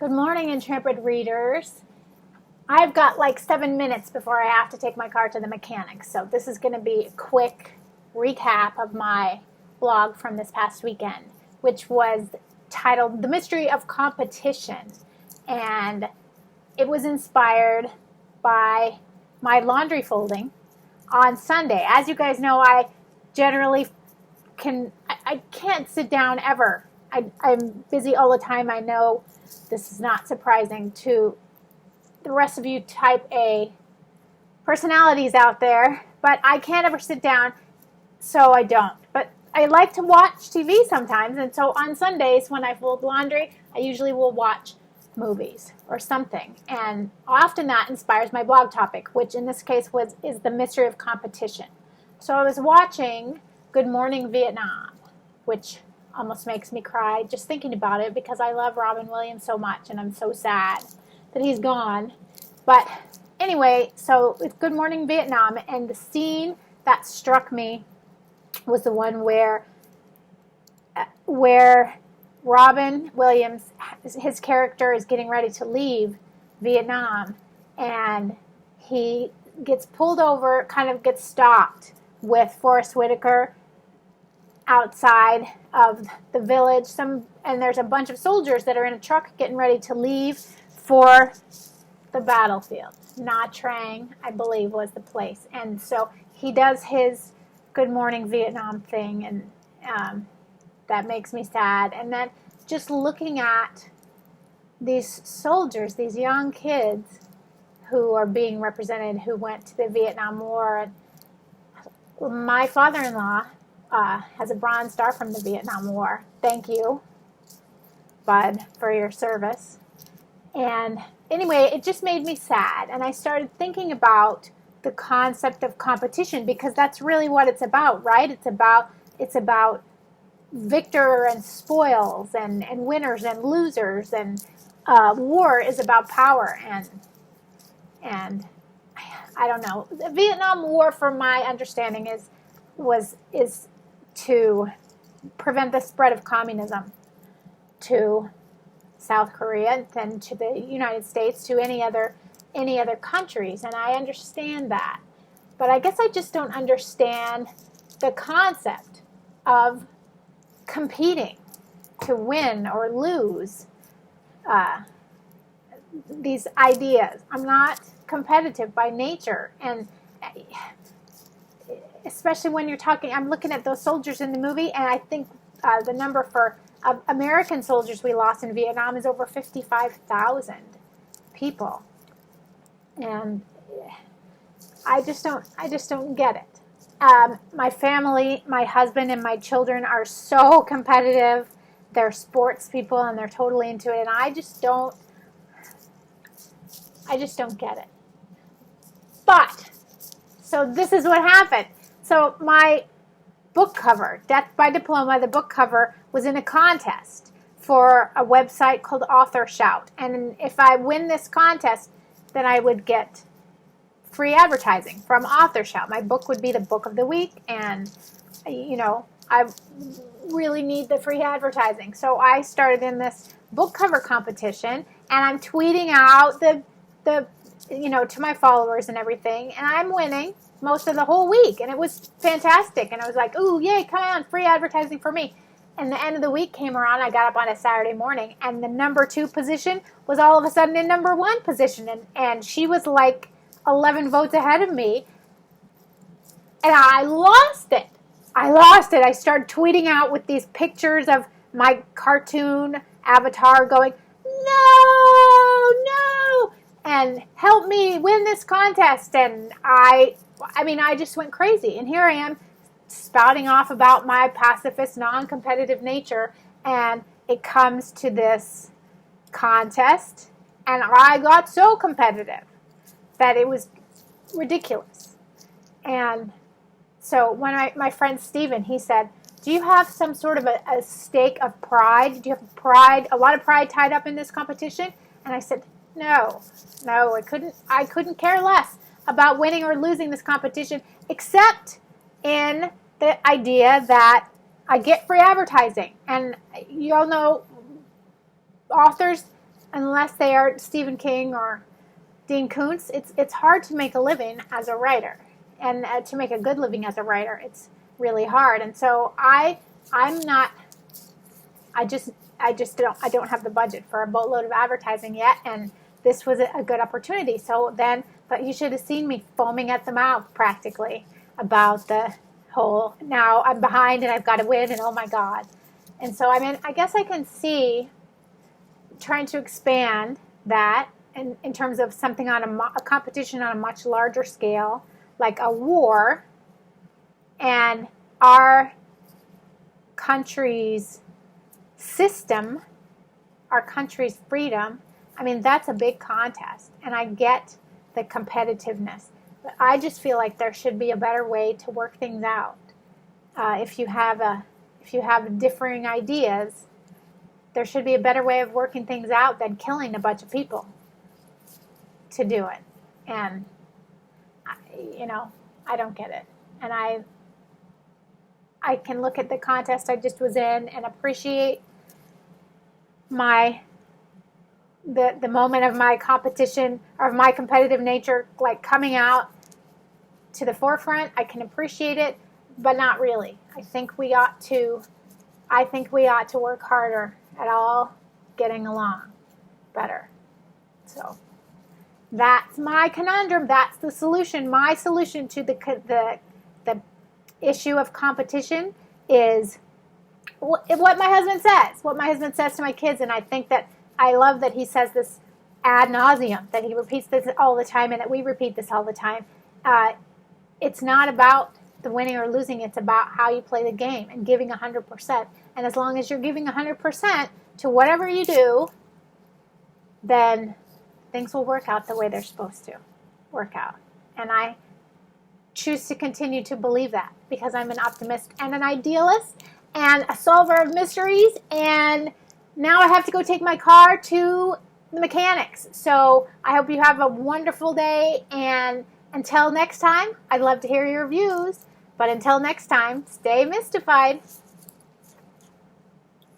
Good morning, intrepid readers. I've got like 7 minutes before I have to take my car to the mechanic, so this is going to be a quick recap of my blog from this past weekend, which was titled The Mystery of Competition, and it was inspired by my laundry folding on Sunday. As you guys know, I generally I can't sit down ever. I'm busy all the time. I know this is not surprising to the rest of you type A personalities out there, but I can't ever sit down, so I don't. But I like to watch TV sometimes, and so on Sundays when I fold laundry, I usually will watch movies or something, and often that inspires my blog topic, which in this case is the mystery of competition. So I was watching Good Morning Vietnam, which almost makes me cry just thinking about it because I love Robin Williams so much and I'm so sad that he's gone. But anyway, so it's Good Morning Vietnam, and the scene that struck me was the one where Robin Williams, his character, is getting ready to leave Vietnam, and he gets pulled over, kind of gets stopped with Forrest Whitaker outside of the village. And there's a bunch of soldiers that are in a truck getting ready to leave for the battlefield. Nha Trang, I believe, was the place. And so he does his Good Morning Vietnam thing, and that makes me sad. And then just looking at these soldiers, these young kids who are being represented, who went to the Vietnam War. And my father-in-law has a Bronze Star from the Vietnam War. Thank you, Bud, for your service. And anyway, it just made me sad. And I started thinking about the concept of competition, because that's really what it's about, right? It's about victor and spoils, and winners and losers. And war is about power. And I don't know. The Vietnam War, from my understanding, is to prevent the spread of communism to South Korea, then to the United States, to any other countries. And I understand that. But I guess I just don't understand the concept of competing to win or lose these ideas. I'm not competitive by nature, and especially when you're talking, I'm looking at those soldiers in the movie, and I think the number for American soldiers we lost in Vietnam is over 55,000 people, and I just don't get it. My family, my husband, and my children are so competitive. They're sports people, and they're totally into it, and I just don't get it. But so this is what happened. So my book cover, Death by Diploma, the book cover, was in a contest for a website called Author Shout. And if I win this contest, then I would get free advertising from Author Shout. My book would be the book of the week, and I really need the free advertising. So I started in this book cover competition, and I'm tweeting out the to my followers and everything, and I'm winning most of the whole week, and it was fantastic. And I was like, ooh, yay, come on, free advertising for me. And the end of the week came around, I got up on a Saturday morning, and the number 2 position was all of a sudden in number 1 position, and she was like 11 votes ahead of me, and I lost it. I started tweeting out with these pictures of my cartoon avatar going, no, and help me win this contest. And I just went crazy. And here I am spouting off about my pacifist, non-competitive nature, and it comes to this contest, and I got so competitive that it was ridiculous. And so when my friend Steven, he said, do you have some sort of a stake of pride? Do you have pride, a lot of pride tied up in this competition? And I said, no, I couldn't care less about winning or losing this competition, except in the idea that I get free advertising. And you all know authors unless they are Stephen King or Dean Koontz, it's hard to make a living as a writer, and to make a good living as a writer, it's really hard. And so I'm not. I don't have the budget for a boatload of advertising yet, and this was a good opportunity. So then, but you should have seen me foaming at the mouth practically about the whole, now I'm behind and I've got to win, and oh my God. And so, I mean, I guess I can see trying to expand that in terms of something on a competition on a much larger scale, like a war, and our country's system, our country's freedom. I mean, that's a big contest, and I get the competitiveness, but I just feel like there should be a better way to work things out. If you have differing ideas, there should be a better way of working things out than killing a bunch of people to do it. And I don't get it. And I can look at the contest I just was in and appreciate the moment of my competition, or of my competitive nature, like coming out to the forefront. I can appreciate it, but not really. I think we ought to work harder at all getting along better. So that's my conundrum. That's the solution. My solution to the issue of competition is what my husband says. What my husband says to my kids, and I think that I love that he says this ad nauseum, that he repeats this all the time, and that we repeat this all the time. It's not about the winning or losing. It's about how you play the game and giving 100%. And as long as you're giving 100% to whatever you do, then things will work out the way they're supposed to work out. And I choose to continue to believe that, because I'm an optimist and an idealist and a solver of mysteries. And now I have to go take my car to the mechanics. So I hope you have a wonderful day. And until next time, I'd love to hear your reviews. But until next time, stay mystified.